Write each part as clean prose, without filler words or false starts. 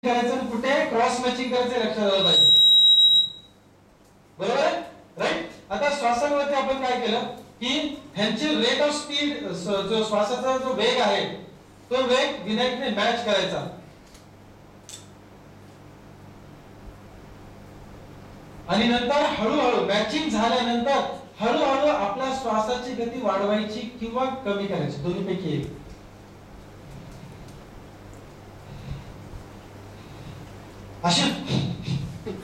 करायचं कुठे cross matching करायचं लक्षात आलं पाहिजे. बरोबर आहे, राईट. आता श्वासांवरती आपण काय केलं की ह्यांची रेट ऑफ स्पीड, जो श्वासाचा जो वेग आहे तो वेग विनायकने मॅच करायचा. आणि नंतर हळूहळू मॅचिंग झाल्यानंतर हळूहळू आपल्या श्वासाची गती वाढवायची किंवा कमी करायची, दोन्हीपैकी एक. अशी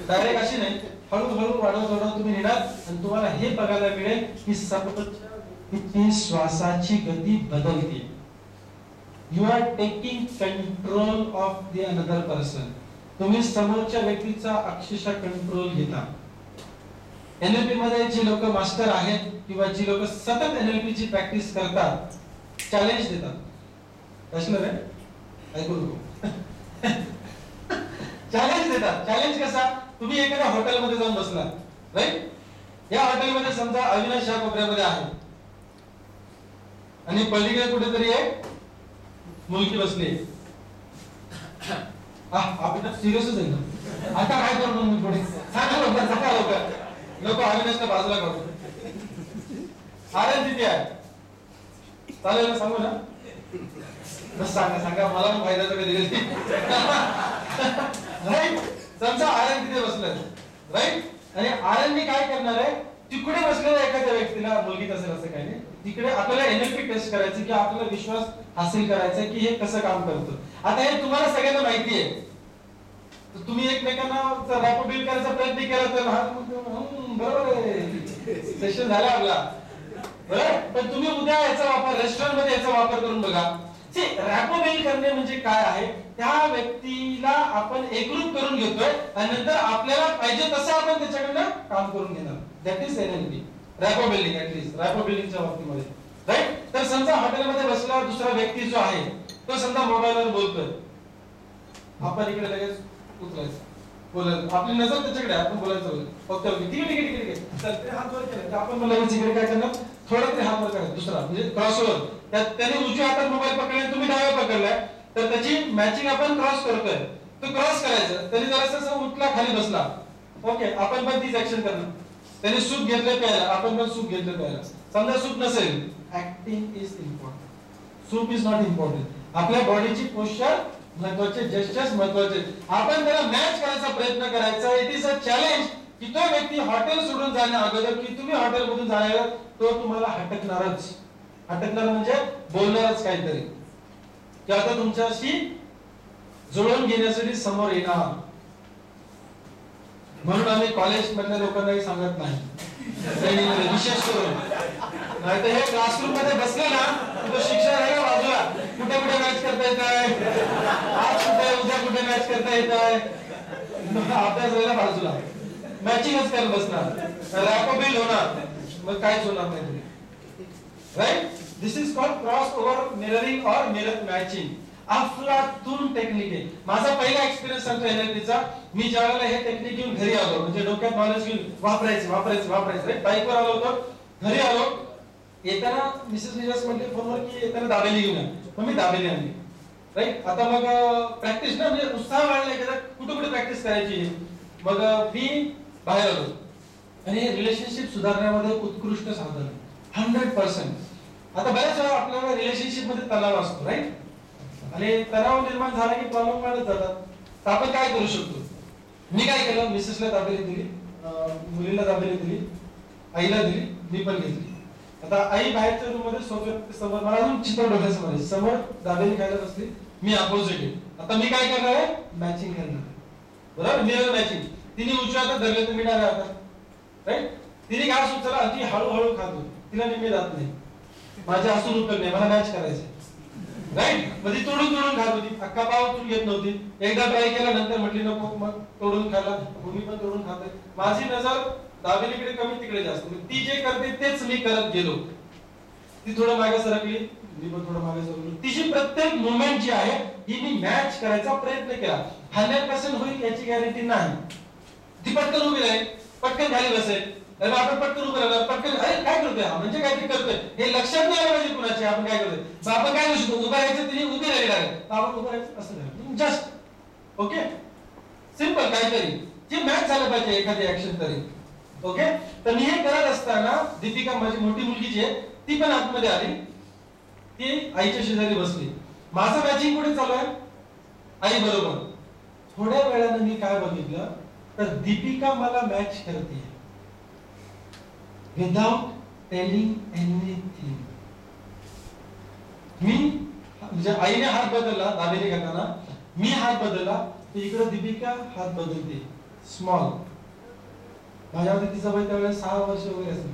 डायरेक्ट अशी नाही, हळूहळू वाढवत तुम्ही नेणार आणि तुम्हाला हे बघायला मिळेल की किती श्वासाची गती बदलते. You are taking control of the another person. तुम्ही समोरच्या व्यक्तीचा अक्षरशः कंट्रोल घेता. एनएलपी मध्ये जी लोक मास्टर आहेत किंवा जी लोक सतत एनएलपी ची प्रॅक्टिस करतात, चॅलेंज देतात. कळलं रे? ऐकू नको. चॅलेंज देतात. चॅलेंज कसा? तुम्ही एखाद्या हॉटेलमध्ये जाऊन बसला, राईट. या हॉटेलमध्ये समजा अविनाश या कोपऱ्यामध्ये आहे आणि पलीकडे कुठेतरी एक मुलगी बसली. अविनाश सिरियसच आहे ना, आता काय करू मी पुढे? सांगा लवकर. लोक अविनाशला बाजूला काढतो. आनंद तिथे आहे, चालेल ना? सांगू ना? बस सांगा मला पण फायद्याचं कधी कधी. राईट. समजा आनंद तिथे बसलाय, राईट. आणि आनंदने काय करणार आहे, तिकडे बसलेल्या एखाद्या व्यक्तीला, मुलगी असेल असं काही नाही, तिकडे आपल्याला एनएलपी टेस्ट करायची की आपल्याला विश्वास हासिल करायचा की हे कसं काम करतं. आता हे तुम्हाला सगळ्यांना माहिती आहे. तुम्ही एकमेकांना रॅपो बिल्ड करायचा प्रयत्न केला तर बरोबर आहे, सेशन झाला आपला, बरोबर. पण तुम्ही उद्या याचा वापर रेस्टॉरंट मध्ये याचा वापर करून बघा. रॅपो बिल्ड करणे म्हणजे काय आहे? त्या व्यक्तीला आपण एकरूप करून घेतोय आणि नंतर आपल्याला पाहिजे तसं आपण त्याच्याकडनं काम करून घेणार. That is NLP, rapport building. At least rapport बिल्डिंगच्या बाबतीमध्ये, राईट. तर समजा हॉटेलमध्ये बसलेला दुसरा व्यक्ती जो आहे तो समजा मोबाईलवर बोलतोय, आपण इकडे लगेच उचलायचं, बोलायचं, आपली नजर त्याच्याकडे, आपण बोलायचं फक्त ठीक आहे. तर हात वर केला आपण लगेच इकडे काय करणार, थोडा तरी हात वर करायचा दुसरा, म्हणजे क्रॉसवर. त्याने उजव्या हातात मोबाईल पकडला, तुम्ही डाव्या पकडलाय, तर त्याची मॅचिंग आपण क्रॉस करतोय. तो क्रॉस करायचं. त्याने जरासा उठला, खाली बसला, ओके, आपण पण तीच ऍक्शन करणार. त्याने सूप घेतलं प्यायला, आपण पण सूप घेतलं प्यायला. समजा सूप नसेल, acting is important, soup is not important. आपल्या बॉडीची पोश्चर महत्वाचे, जेस्चर्स महत्वाचे. आपण त्याला मॅच करायचा प्रयत्न करायचा. इट इज अ चॅलेंज की तो व्यक्ती हॉटेल सोडून जाण्या अगोदर की तुम्ही हॉटेल मधून जाण्यावर तो तुम्हाला हटकणारच. हटकणार म्हणजे बोलणारच काहीतरी, की आता तुमच्याशी जुळवून घेण्यासाठी समोर येणार. म्हणून आम्ही कॉलेज मधल्या लोकांनाही सांगत नाही, विशेष करून. नाही तर हे क्लासरूम मध्ये बसले ना, तो शिक्षक आहे का बाजूला, कुठे कुठे मॅच करता येत आहे, आज कुठे उद्या कुठे मॅच करता येत आहे, अभ्यास व्हायला बाजूला, मॅचिंगच करत बसणार, रॅपो बिल्ड होणार, मग काहीच होणार नाही. Right. This is called cross over mirroring or mirror matching. अफलातून टेक्निक आहे. माझा पहिला एक्सपिरियन्स सांगतो एनएलपीचा. मी ज्यावेळेला हे टेक्निक घेऊन घरी आलो, म्हणजे डोक्यात नॉलेज घेऊन वापरायचं, बाईकवर आलो होतो, घरी आलो, येताना मिसेस निजास म्हटले फोनवर की येताना दाबेली घेऊन या. मग मी दाबेली आणली, राईट. आता मग प्रॅक्टिस ना, म्हणजे उत्साह वाढला की कुठे कुठे प्रॅक्टिस करायची. मग मी बाहेर आलो आणि रिलेशनशिप सुधारण्यामध्ये उत्कृष्ट साधन 100%. आता बऱ्याच वेळा आपल्याला रिलेशनशिप मध्ये तणाव असतो, राईट. आणि तणाव निर्माण झाला की प्रॉब्लेम वाढत जातात. तर आपण काय करू शकतो? मी काय केलं, मिसेसला दाबेली दिली, मुलीला दाबेली दिली, आईला दिली, मी पण घेतली. आता आई बाहेरच्या रूम मध्ये समोर, मला अजून चित्र डोक्यासमोर, समोर दाबेली खायला बसली, मी अपोजिट आहे. आता मी काय करणार आहे, मॅचिंग करणार, बरोबर, मिरर मॅचिंग. तिने उजव्या हातात धरले तर मी डाव्या हातात, राईट. तिने घास उचलला, ती हळूहळू खातो, तिला निम्मे जात नाही, माझ्या हसून उपयोग नाही, मला मॅच करायचं, राईट. म्हणजे तोडून खात होती, अख्खा पाव तू घेत नव्हती. एकदा ट्राय केला, नंतर म्हटली नको, मग तोडून खायला, भूमी पण तोडून खाते. माझी नजर दाबेलीकडे कमी, तिकडे जास्त. ती जे करते तेच मी करत गेलो. ती थोडं मागे सरकली, मी पण थोडं मागे सरकलो. तिची प्रत्येक मुवमेंट जी आहे ही मी मॅच करायचा प्रयत्न केला. 100% होईल याची गॅरंटी नाही. ती पटकन उभी राहील, पटकन खाली बसेल, अरे आपण पटकन उभं राहणार, पटकन अरे काय करतोय हा, म्हणजे काहीतरी करतोय हे लक्षात नाही आलं पाहिजे कुणाचे, आपण काय करतोय. आपण काय करू शकतो, उभं राहायचं, तिने उभी राहिली, आपण उभं राहायचं असं जस्ट ओके, सिंपल काहीतरी जे मॅच झालं पाहिजे एखादी ऍक्शन तरी. ओके, तर मी हे करत असताना दीपिका माझी मोठी मुलगी जी आहे ती पण आतमध्ये आली, ती आईच्या शेजारी बसली. माझं मॅचिंग कुठे चालू आहे? आई बरोबर. थोड्या वेळानं मी काय बघितलं तर दीपिका मला मॅच करते विदाउट टेलिंग एनिथिंग. मी म्हणजे आईने हात बदलला दाबेली करताना, मी हात बदलला तर इकडे दीपिका हात बदलते स्मॉल. माझ्यामध्ये तिचं वय त्यावेळेस 6 वर्ष वगैरे असेल.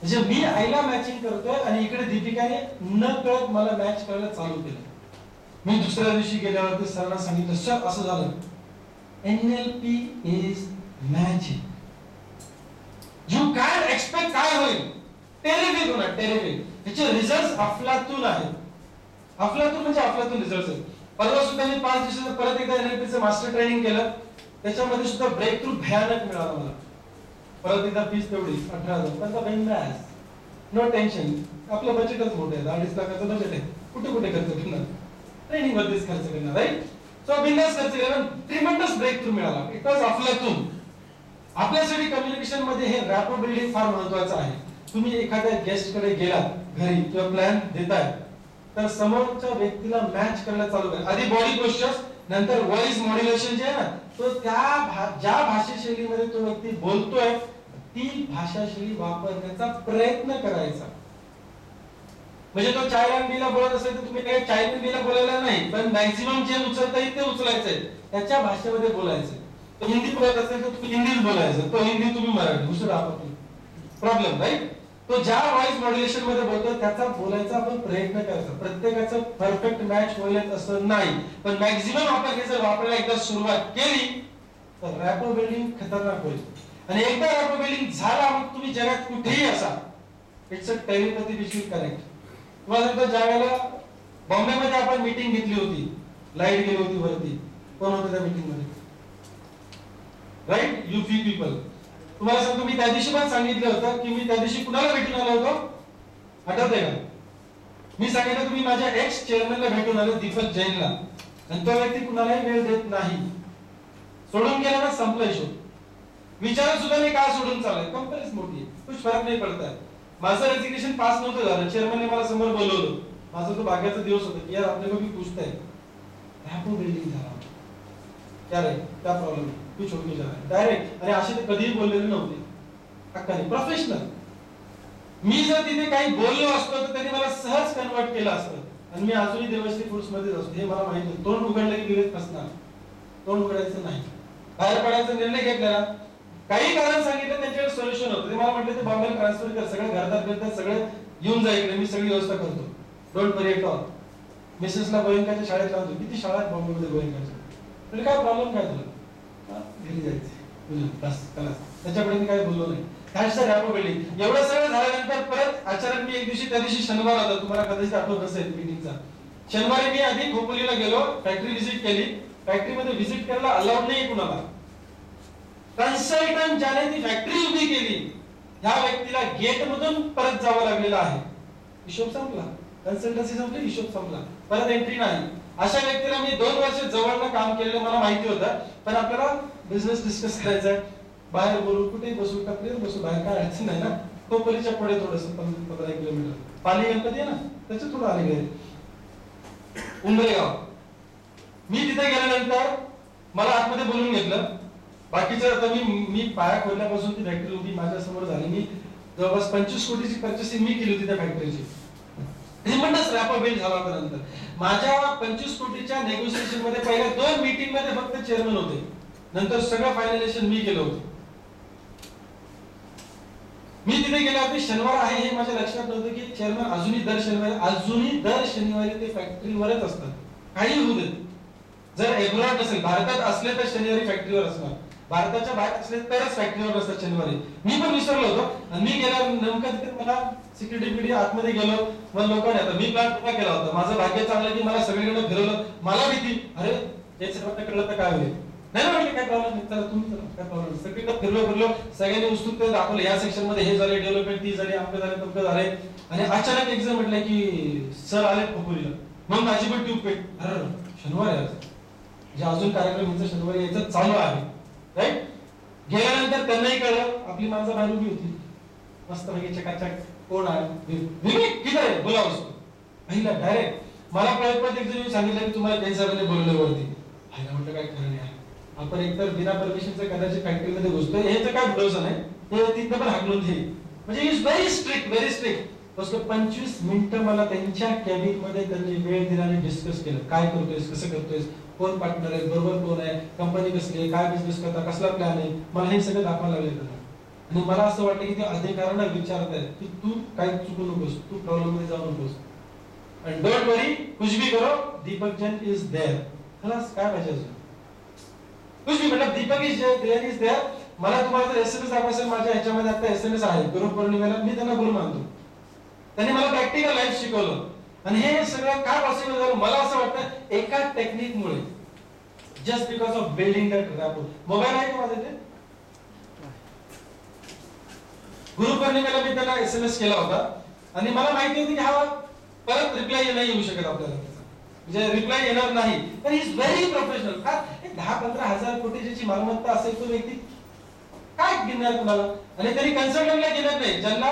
म्हणजे मी आईला मॅचिंग करतोय आणि इकडे दीपिकाने न कळत मला मॅच करायला चालू केलं. मी दुसऱ्या दिवशी गेल्यावरती सरांना सांगितलं, सर असं झालं. NLP is magic. You can expect काय होईल. टेरिफिक होणार, टेरिफिक. त्याचे रिझल्ट अफलातून आहेत. अफलातून म्हणजे अफलातून रिझल्ट आहेत. परवा सुद्धा मी 5 दिवसाचं परत एकदा NLPचं मास्टर ट्रेनिंग केलं. त्याच्यामध्ये सुद्धा ब्रेक थ्रू भयानक मिळाला मला. परत एकदा फीस तेवढी 18,000. पण बिंदास, नो टेन्शन. आपलं बजेटच मोठं आहे, 2.5 लाखाचं बजेट आहे. कुठे कुठे खर्च करणार? ट्रेनिंग वरतीच खर्च करणार, राईट? सो बिंदास खर्च केला. ट्रिमेंडस ब्रेक थ्रू मिळाला. इट वॉज अफलातून. आपल्यासाठी कम्युनिकेशन मध्ये हे रॅपो बिल्डिंग फार महत्वाचं आहे. तुम्ही एखाद्या गेस्ट कडे गेलात घरी किंवा प्लॅन देताय तर समोरच्या व्यक्तीला मॅच करायला चालू करा. आधी बॉडी पोस्चर्स, नंतर व्हॉइस मॉड्युलेशन जे आहे ना, तो ज्या भाषाशैलीमध्ये तो व्यक्ती बोलतोय ती भाषाशैली वापरण्याचा प्रयत्न करायचा. म्हणजे तो चायनाबीला बोलत असेल तर तुम्ही काही चायनाबीला बोलायला नाही, पण मॅक्झिमम जे उचलता येईल ते उचलायचंय, त्याच्या भाषेमध्ये बोलायचं. तो हिंदी बोलत असेल तर तुम्ही हिंदीच बोलायचं, तो हिंदी तुम्ही मराठी, दुसरं आपण प्रॉब्लेम, राईट? तो ज्या व्हॉइस मॉड्युलेशन मध्ये बोलतो त्याचा बोलायचा आपण प्रयत्न करायचा. प्रत्येकाचं परफेक्ट मॅच होईल असं नाही, पण मॅक्झिमम आपण हे जर वापरायला एकदा सुरुवात केली तर रॅपो बिल्डिंग खतरनाक होईल. आणि एकदा रॅपो बिल्डिंग झाला मग तुम्ही जगात कुठेही असा, it's a telepathy which will connect. तुम्हाला सांगतो, ज्या वेळेला बॉम्बेमध्ये आपण मीटिंग घेतली होती, लाईट गेली होती वरती, कोण होतं त्या मीटिंग मध्ये? Right, you free people. तुम्हाला सांगतो, मी त्या दिवशी पण सांगितलं होतं की मी त्या दिवशी कुणाला भेटून आलो होतो, आठवतंय का? मी सांगितलं तुम्ही माझ्या एक्स चेअरमॅनला भेटून आलो, दीपक जैनला. आणि तो व्यक्ती कुणालाही वेळ देत नाही, सोडून गेला ना, संपला इशू. विचार सुद्धा नाही काय सोडून चाललाय, कंपनीच मोठी आहे, कुछ फरक नाही पडताय. माझं रेजिग्नेशन पास नव्हतं झालं, चेअरमॅनने मला समोर बोलवलं. माझा तो भाग्याचा दिवस होता की यार आपले को भी पूछताय, रॅपो बिल्डिंग झाला क्या रे, क्या प्रॉब्लेम, तू छोटी जा डायरेक्ट. आणि असे ते कधीही बोललेले नव्हते, हक्काने प्रोफेशनल. मी जर तिथे काही बोललो असतो तर त्यांनी मला सहज कन्वर्ट केलं असतं. आणि मी अजूनही देवश्री फूड्स मध्येच असतो, हे मला माहिती होतं. तोंड उघडलं की विवेक फसणार, तोंड उघडायचं नाही. बाहेर पडायचा निर्णय घेतला, काही कारण सांगितलं, त्यांच्याकडे सोल्युशन होतं. ते मला म्हटलं ते बॉम्बेला ट्रान्सफर कर, सगळं घरदार बिरदार सगळं येऊन जा इकडे, मी सगळी व्यवस्था करतो, डोंट वरी एट ऑल. मिसेसला गोयंकाच्या शाळेत लावतो, किती शाळा आहेत बॉम्बेमध्ये गोयंकाच्या, म्हणजे काय प्रॉब्लेम काय तुला, घरी जायचं बस कला. त्याच्यापुढे मी काय बोललो नाही. काय रॅपो बिल्डिंग एवढं सगळं झाल्यानंतर परत अचानक मी एक दिवशी, त्या दिवशी शनिवार होता, तुम्हाला कदाचित आठवत असेल मीटिंगचा. शनिवारी मी आधी खोपोलीला गेलो, फॅक्टरी व्हिजिट केली. फॅक्टरीमध्ये व्हिजिट करायला अलाउड नाही कुणाला. कन्सल्टंट ज्याने ती फॅक्टरी उभी केली ह्या व्यक्तीला गेट मधून परत जावं लागलेलं आहे. हिशोब संपला, कन्सल्टन्सी संपली, हिशोब संपला, परत एंट्री नाही. अशा व्यक्तीला मी 2 वर्ष जवळनं काम केलेलं मला माहिती होतं. पण आपल्याला बिझनेस डिस्कस करायचा आहे, बाहेर बोलू, कुठे बसू, टपरीवर बसू, बाहेर काय अडचण नाही ना. खोपोलीच्या पुढे थोडस 15 किलोमीटर पाली गणपती आहे ना, त्याच्या थोडं आले गेले उंबरेगाव. मी तिथे गेल्यानंतर मला आतमध्ये बोलून घेतलं. बाकीचं आता मी पाया खोलल्यापासून ती फॅक्टरी उभी माझ्या समोर झाली. मी जवळपास 25 कोटीची पर्चेसिंग मी केली होती त्या फॅक्टरीची. ट्रिमेंडस रॅपो बिल्ड झाला. नंतर माझ्या 25 कोटीच्या नेगोशिएशन मध्ये पहिल्या 2 मीटिंग मध्ये फक्त चेअरमन होते, नंतर सगळं फायनलायझेशन मी केलं होतं. मी तिथे गेल्यावरती शनिवार आहे हे माझ्या लक्षात नव्हतं की चेअरमन अजूनही दर शनिवारी ते फॅक्टरीवरच असतात, काही होऊ देत. जर एब्रॉड नसेल, भारतात असले तर शनिवारी फॅक्टरीवर असणार, भारताच्या बाहेर असले तरच फॅक्टरीवर असतात शनिवारी. मी पण विसरलो होतो. आणि मी गेल्यावर नेमकं तिथे मला सिक्युरिटी पिढी आतमध्ये गेलो, मग लोकांनी आता मी प्लॅन पुन्हा केला होता. माझं भाग्य चांगलं की मला सगळीकडे फिरवलं. मला भीती, अरे याचं फक्त कळलं तर काय होईल, नाही म्हटलं काय प्रॉब्लेम नाही, चला तुम्ही चला, काय प्रॉब्लेम. सगळीकडे फिरलो, सगळ्यांनी उत्सुकता दाखवलं. या सेक्शन मध्ये हे झाले, डेव्हलपमेंट ती झाली, आमचं झाले, तुमचं झाले. आणि अचानक एक जण म्हटलं की सर आले खोपोलीला. मग माझी पण ट्यूब पेट, अरे शनिवार आहे, जे अजून कार्यक्रम यांचा शनिवारी यायचं चालू आहे, राईट. गेल्यानंतर त्यांनाही कळलं आपली माणसं बाहेर उभी होती मस्त पैकी चकाचक. कोण आहे विवेक किती आहे बोला उसको. पहिला डायरेक्ट मला प्रयत्न एक जण सांगितलं की तुम्हाला त्यांनी साहेबांनी बोलवलं वरती. हायला म्हटलं काय खरं नाही. आपण एकतर बिना परमिशनचं कदाचित फॅक्टरीमध्ये घुसतोय ह्याचं काय भरोसा नाही. हे तिथं पण हाकलून दे म्हणजे is very strict, very strict. 25 मिनिटं मला त्यांच्या कॅबिन मध्ये त्यांनी वेळ दिला आणि डिस्कस केलं. काय करतोयस, कसं करतोयस, कोण पार्टनर आहे, बरोबर कोण आहे, कंपनी कसली आहे, काय बिझनेस करता, कसला प्लॅन आहे, मला हे सगळं दाखवायला लागले त्यांना. आणि मला असं वाटतं की ते अधिकाऱ्यांना विचारत आहेत की तू काय चुकू नकोस, तू प्रॉब्लेम मध्ये जाऊ नकोस. आणि डोंट वरी, कुछ भी करो, दीपक जैन इज देयर. खलास काय पाहिजे अजून. कुछ भी मतलब Deepak is there is there. मला तुम्हाला जर एसएमएस दाखवायचं माझ्या ह्याच्यामध्ये आता एसएमएस आहे गुरु पौर्णिमेला, मी त्यांना गुरु मानतो. त्यांनी मला प्रॅक्टिकल लाईफ शिकवलं. आणि हे सगळं काय पॉसिबल झालं मला असं वाटतं एका टेक्निक मुळे, just because of building that rapport. Mobile आहे का माझ्या इथे. गुरुपौर्णिमेला मी त्यांना एसएमएस केला होता आणि मला माहिती होती की हा परत रिप्लाय नाही येऊ शकत आपल्याला, म्हणजे रिप्लाय येणार नाही. पण ही इज व्हेरी प्रोफेशनल. का 10-15 हजार कोटी ज्याची मालमत्ता असेल तो व्यक्ती काय घेणार कुणाला. आणि त्यांनी कन्सल्टंटला गेलं नाही. ज्यांना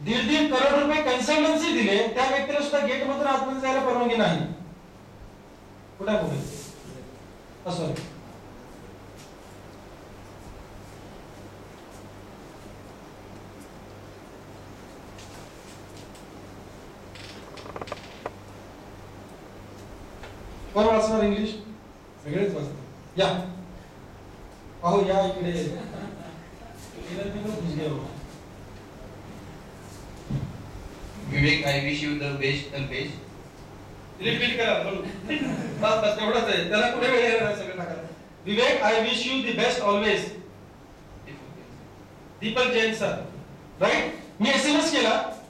1.5 करोड रुपये कन्सल्टन्सी दिले त्या व्यक्तीला सुद्धा गेट मधून आतमध्ये जायला परवानगी नाही. कुठे मोबाईल सॉरी. कोण वाचणार इंग्लिश. वेगळेच वाचतात. या अहो या इकडे. Vivek, I wish you the best always. Repeat करा बस बस एवढंच आहे. त्याला कुठे वेळ येणार सगळं टाकायला. Vivek, I wish you the best always. Deepak Jain sir, right. मी एसएमएस केला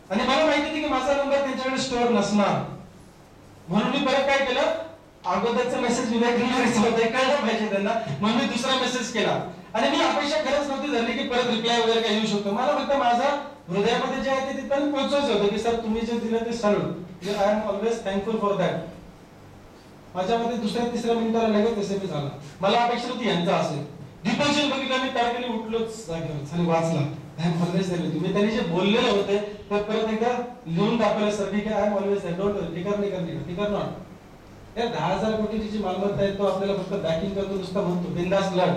आणि मला माहिती होती की माझा नंबर त्यांच्याकडे स्टोअर नसणार, म्हणून मी परत काय केलं, अगोदरचा मेसेज विवेकला रिसीव्ह होता कळलं पाहिजे त्यांना, म्हणून मी दुसरा मेसेज केला. आणि मी अपेक्षा खरंच नव्हती धरली की परत रिप्लाय वगैरे काय येऊ शकतो. मला फक्त माझा हृदयामध्ये जे आहे ते तिथपर्यंत पोहोचायचं होतं की सर तुम्ही जे दिलं ते सरळ. I am always thankful for that. माझ्यामध्ये दुसऱ्या तिसऱ्या मिनिटाला लगेच एसएमएस आला. मला अपेक्षा होती यांचा असेल. दीपक बघितलं मी तारखेने उठलोच जागेवर आणि वाचला. I am always there. तुम्ही त्यांनी जे बोललेले होते ते परत एकदा लिहून दाखवलं सर की I am always there. Don't worry. फिकर नॉट. या 10,000 कोटीची जी मालमत्ता आहे तो आपल्याला फक्त बॅकिंग करतो, नुसता म्हणतो बिंदास लढ.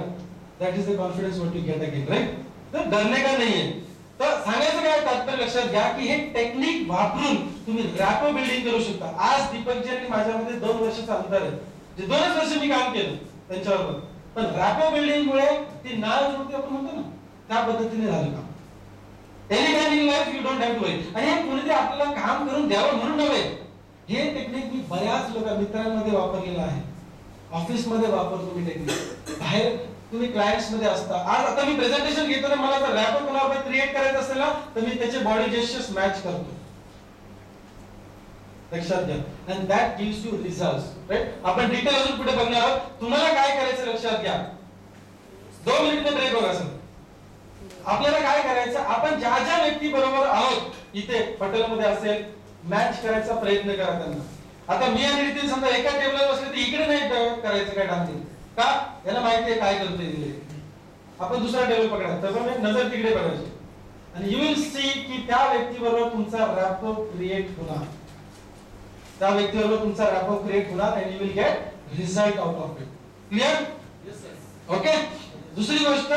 That is the confidence what you get again, right. तर डरणे का नाहीये. तर सांगायचं काय तात्पर्य लक्षात घ्या की हे टेक्निक वापरून तुम्ही रॅपो बिल्डिंग करू शकता. आज दीपकजी आणि माझ्यामध्ये 2 वर्षाचा अंतर आहे. जे 2च वर्ष मी काम केलं त्यांच्याबरोबर, पण रॅपो बिल्डिंग मुळे ती नाळ जोडते आपण म्हणतो ना, त्या पद्धतीने झालं काम. Any time in life you don't have to wait. आणि हे कोणीतरी आपल्याला काम करून द्यावं म्हणून नव्हे. हे टेक्निक मी बऱ्याच मित्रांमध्ये वापरलेलं आहे. ऑफिस मध्ये वापरतो मी टेक्निक. बाहेर तुम्ही क्लायंट्स मध्ये असता. आज आता मी प्रेझेंटेशन घेताना मला जर रॅपो कोणावर क्रिएट करायचं असेल ना तर मी त्याचे बॉडी जेस्चर्स मॅच करतो. लक्षात घ्या. And that gives you results, right. आपण डिटेल अजून पुढे बघणार आहोत. तुम्हाला काय करायचं लक्षात घ्या. 2 मिनिटचा ब्रेक बघा सर. आपल्याला काय करायचं, आपण ज्या ज्या व्यक्ती बरोबर आहोत इथे हॉटेलमध्ये असेल मॅच करायचा प्रयत्न करा त्यांना. आता मी आणि नितीन समजा एका टेबलवर बसले तर इकडे नाही करायचं काय डान्सिंग. का याला माहिती आहे काय करतोय दिले. आपण दुसरा टेबल पकडायचा, तर नजर तिकडे बघायची आणि यू विल सी की त्या व्यक्तीबरोबर तुमचा रॅपो क्रिएट होणार. त्या व्यक्तीबरोबर तुमचा रॅपो क्रिएट होणार आणि you will get result out of it. Clear. Okay. दुसरी गोष्ट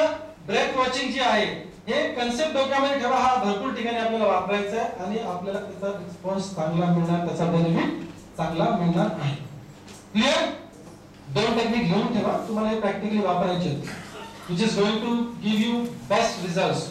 ब्रेथ वॉचिंग जी आहे हे कन्सेप्ट डोक्यामध्ये ठेवा. हा भरपूर ठिकाणी आपल्याला वापरायचा आहे आणि आपल्याला त्याचा रिस्पॉन्स चांगला मिळणार, त्याचा बेनिफिट चांगला मिळणार आहे. क्लियर. 2 टेक्निक घेऊन ठेवा. तुम्हाला हे प्रॅक्टिकली वापरायचे, which is going to give you best results.